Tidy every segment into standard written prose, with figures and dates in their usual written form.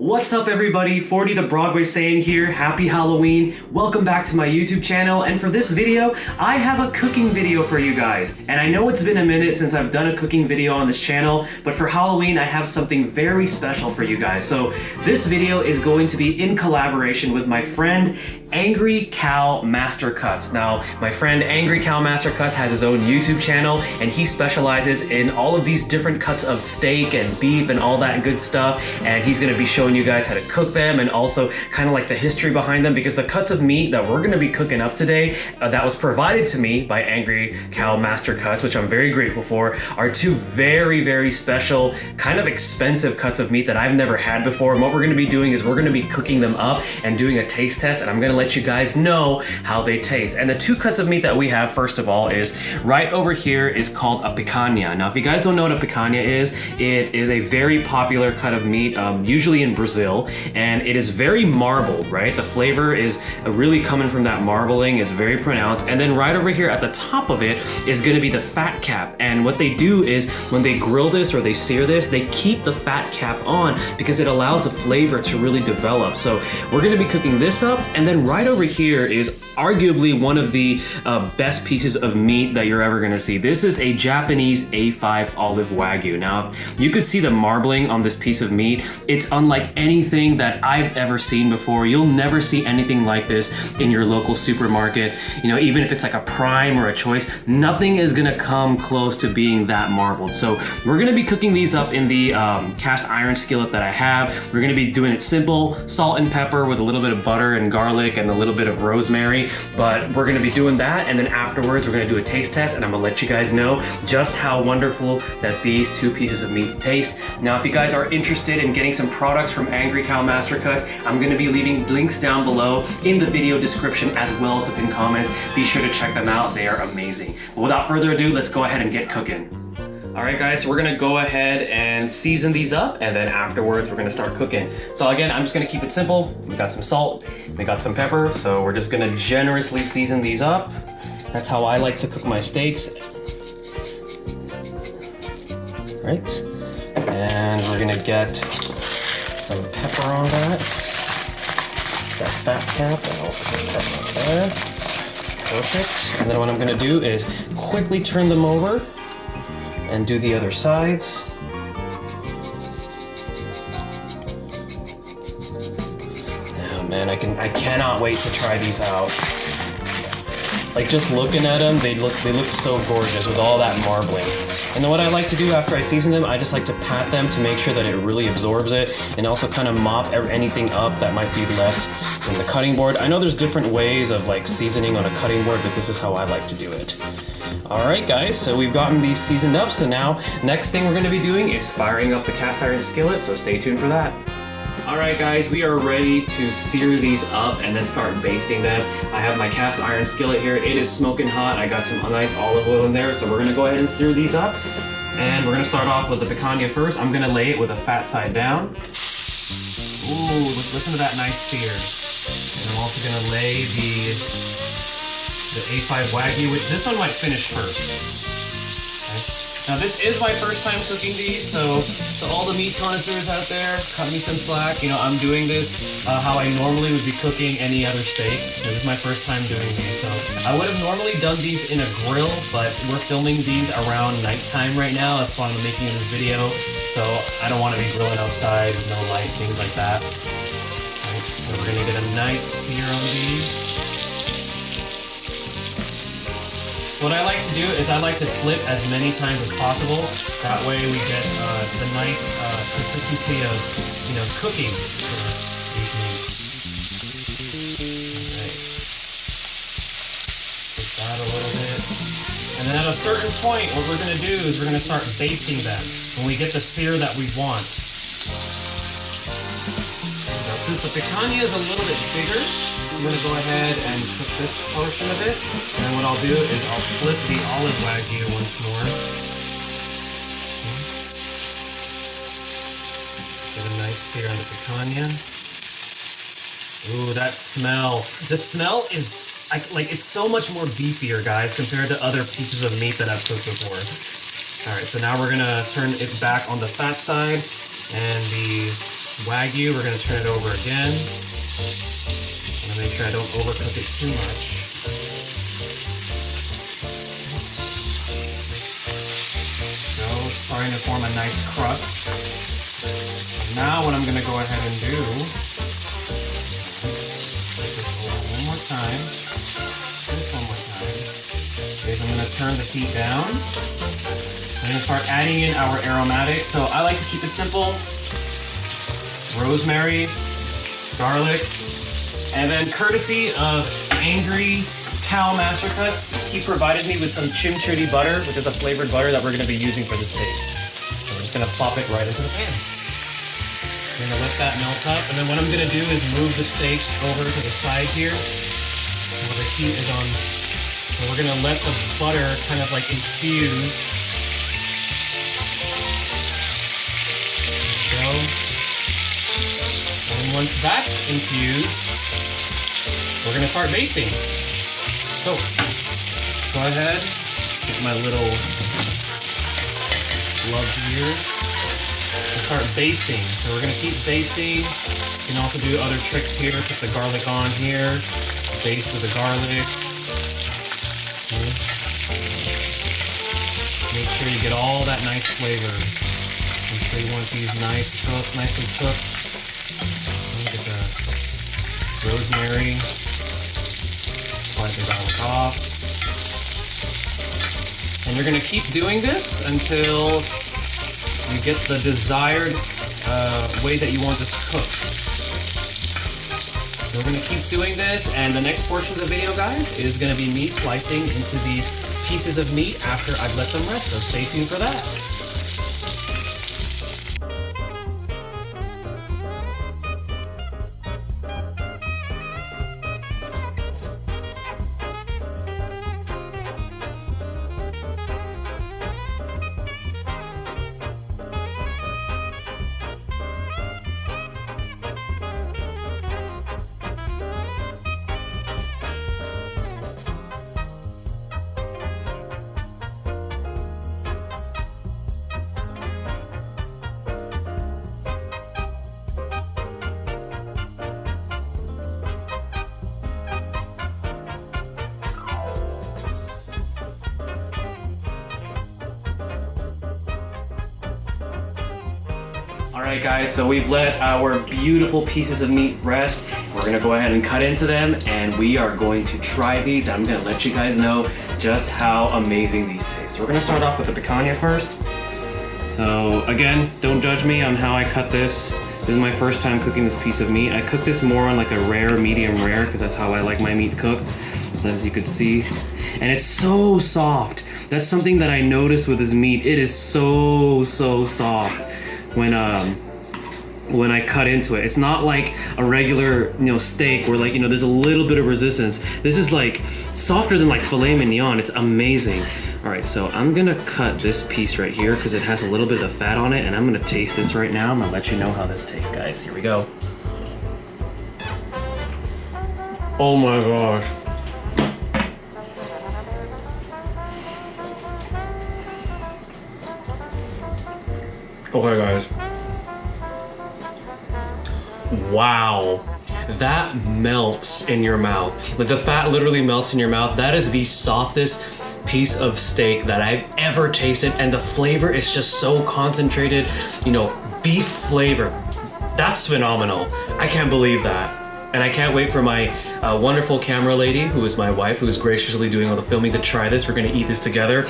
What's up everybody, 40 the Broadway Saiyan here, happy Halloween, welcome back to my YouTube channel, and for this video, I have a cooking video for you guys. And I know it's been a minute since I've done a cooking video on this channel, but for Halloween I have something very special for you guys. So this video is going to be in collaboration with my friend Angry Cow Master Cuts. Now, my friend Angry Cow Master Cuts has his own YouTube channel, and he specializes in all of these different cuts of steak and beef and all that good stuff, and he's going to be showing you guys how to cook them and also kind of like the history behind them, because the cuts of meat that we're going to be cooking up today that was provided to me by Angry Cow Master Cuts, which I'm very grateful for, are two very special, kind of expensive cuts of meat that I've never had before. And what we're going to be doing is we're going to be cooking them up and doing a taste test, and I'm going to let you guys know how they taste. And the two cuts of meat that we have, first of all, is right over here is called a picanha. Now, if you guys don't know what a picanha is, it is a very popular cut of meat, usually in Brazil, and it is very marbled, right? The flavor is really coming from that marbling, it's very pronounced. And then right over here at the top of it is going to be the fat cap. And what they do is when they grill this or they sear this, they keep the fat cap on because it allows the flavor to really develop. So we're going to be cooking this up, and then right over here is arguably one of the best pieces of meat that you're ever going to see. This is a Japanese A5 olive Wagyu. Now, you could see the marbling on this piece of meat. It's unlike anything that I've ever seen before. You'll never see anything like this in your local supermarket. You know, even if it's like a Prime or a Choice, nothing is going to come close to being that marbled. So we're going to be cooking these up in the cast iron skillet that I have. We're going to be doing it simple, salt and pepper with a little bit of butter and garlic and a little bit of rosemary, but we're gonna be doing that, and then afterwards we're gonna do a taste test, and I'm gonna let you guys know just how wonderful that these two pieces of meat taste. Now, if you guys are interested in getting some products from Angry Cow Master Cuts, I'm gonna be leaving links down below in the video description as well as the pinned comments. Be sure to check them out, they are amazing. But without further ado, let's go ahead and get cooking. All right guys, so we're gonna go ahead and season these up, and then afterwards we're gonna start cooking. So again, I'm just gonna keep it simple. We got some salt, we got some pepper, so we're just gonna generously season these up. That's how I like to cook my steaks. Right, and we're gonna get some pepper on that. That fat cap, and also some pepper there. Perfect, and then what I'm gonna do is quickly turn them over and do the other sides. Oh man, I cannot wait to try these out. Like, just looking at them, they look so gorgeous with all that marbling. And then what I like to do after I season them, I just like to pat them to make sure that it really absorbs it, and also kind of mop anything up that might be left in the cutting board. I know there's different ways of like seasoning on a cutting board, but this is how I like to do it. All right guys, so we've gotten these seasoned up, so now next thing we're gonna be doing is firing up the cast iron skillet, so stay tuned for that. All right guys, we are ready to sear these up and then start basting them. I have my cast iron skillet here. It is smoking hot. I got some nice olive oil in there, so we're gonna go ahead and sear these up. And we're gonna start off with the picanha first. I'm gonna lay it with a fat side down. Ooh, listen to that nice sear. And I'm also gonna lay the A5 Wagyu, which this one might finish first. Now this is my first time cooking these, so all the meat connoisseurs out there, cut me some slack. You know, I'm doing this how I normally would be cooking any other steak. This is my first time doing these, so I would have normally done these in a grill, but we're filming these around nighttime right now. That's why I'm making this video, so I don't want to be grilling outside with no light, things like that. All right, so we're gonna get a nice sear on these. What I like to do is I like to flip as many times as possible. That way we get the nice consistency of, you know, cooking for these meats. Alright. Take that a little bit. And then at a certain point, what we're gonna do is we're gonna start basting them when we get the sear that we want. Now, since the picanha is a little bit bigger, I'm going to go ahead and cook this portion of it, and then what I'll do is I'll flip the olive Wagyu once more. Get a nice sear on the picanha. Ooh, that smell. The smell is, like, it's so much more beefier, guys, compared to other pieces of meat that I've cooked before. All right, so now we're going to turn it back on the fat side, and the Wagyu. We're gonna turn it over again. I'm gonna make sure I don't overcook it too much. So it's starting to form a nice crust. Now what I'm gonna go ahead and do, flip this over one more time, is I'm gonna turn the heat down. I'm gonna start adding in our aromatics. So I like to keep it simple. Rosemary, garlic, and then courtesy of Angry Cow Mastercuts, he provided me with some chimichurri butter, which is a flavored butter that we're gonna be using for this paste. So we're just gonna plop it right into the pan. I'm gonna let that melt up, and then what I'm gonna do is move the steaks over to the side here while the heat is on. So we're gonna let the butter kind of like infuse. There we go. And once that's infused, we're gonna start basting. So, go ahead, get my little glove here, and start basting. So we're gonna keep basting. You can also do other tricks here. Put the garlic on here, baste with the garlic. Make sure you get all that nice flavor. Make sure you want these nicely cooked. Get the rosemary, slide the garlic off. And you're gonna keep doing this until you get the desired way that you want this cooked. So we're gonna keep doing this, and the next portion of the video, guys, is gonna be me slicing into these pieces of meat after I've let them rest, so stay tuned for that. Alright guys, so we've let our beautiful pieces of meat rest. We're gonna go ahead and cut into them, and we are going to try these. I'm gonna let you guys know just how amazing these taste. So we're gonna start off with the picanha first. So again, don't judge me on how I cut this. This is my first time cooking this piece of meat. I cook this more on like a rare, medium rare, because that's how I like my meat cooked. So as you could see, and it's so soft. That's something that I noticed with this meat. It is so soft when I cut into it. It's not like a regular, steak where like, there's a little bit of resistance. This is like softer than like filet mignon. It's amazing. All right, so I'm gonna cut this piece right here because it has a little bit of fat on it, and I'm gonna taste this right now. I'm gonna let you know how this tastes, guys. Here we go. Oh my gosh. Okay guys, wow, that melts in your mouth. Like the fat literally melts in your mouth. That is the softest piece of steak that I've ever tasted, and the flavor is just so concentrated, beef flavor. That's phenomenal. I can't believe that. And I can't wait for my wonderful camera lady, who is my wife, who is graciously doing all the filming, to try this. We're gonna eat this together.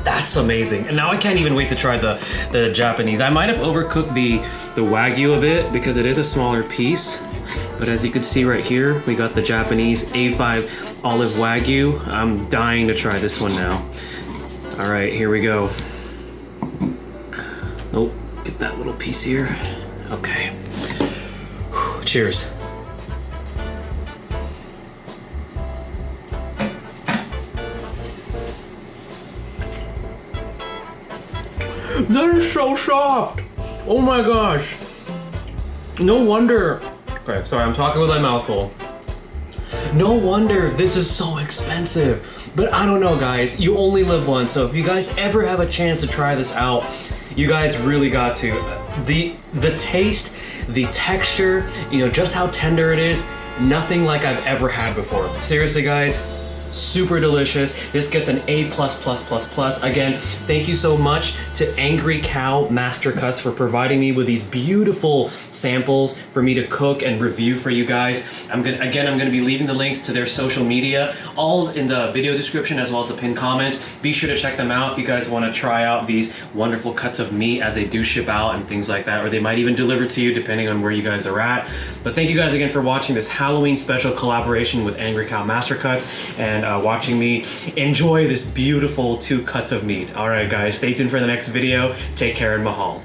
That's amazing. And now I can't even wait to try the Japanese. I might have overcooked the Wagyu a bit because it is a smaller piece. But as you can see right here, we got the Japanese A5 olive Wagyu. I'm dying to try this one now. All right, here we go. Oh, get that little piece here. Okay. Cheers. That is so soft. Oh my gosh. No wonder. Okay, sorry, I'm talking with my mouth full. No wonder this is so expensive. But I don't know, guys. You only live once, so if you guys ever have a chance to try this out, you guys really got to. The taste, the texture, you know, just how tender it is, nothing like I've ever had before. Seriously, guys. Super delicious. This gets an A++++. Again, thank you so much to Angry Cow Master Cuts for providing me with these beautiful samples for me to cook and review for you guys. I'm gonna be leaving the links to their social media all in the video description as well as the pinned comments. Be sure to check them out if you guys want to try out these wonderful cuts of meat as they do ship out and things like that, or they might even deliver to you depending on where you guys are at. But thank you guys again for watching this Halloween special collaboration with Angry Cow Master Cuts and watching me enjoy this beautiful 2 cuts of meat. All right, guys, stay tuned for the next video. Take care and mahal.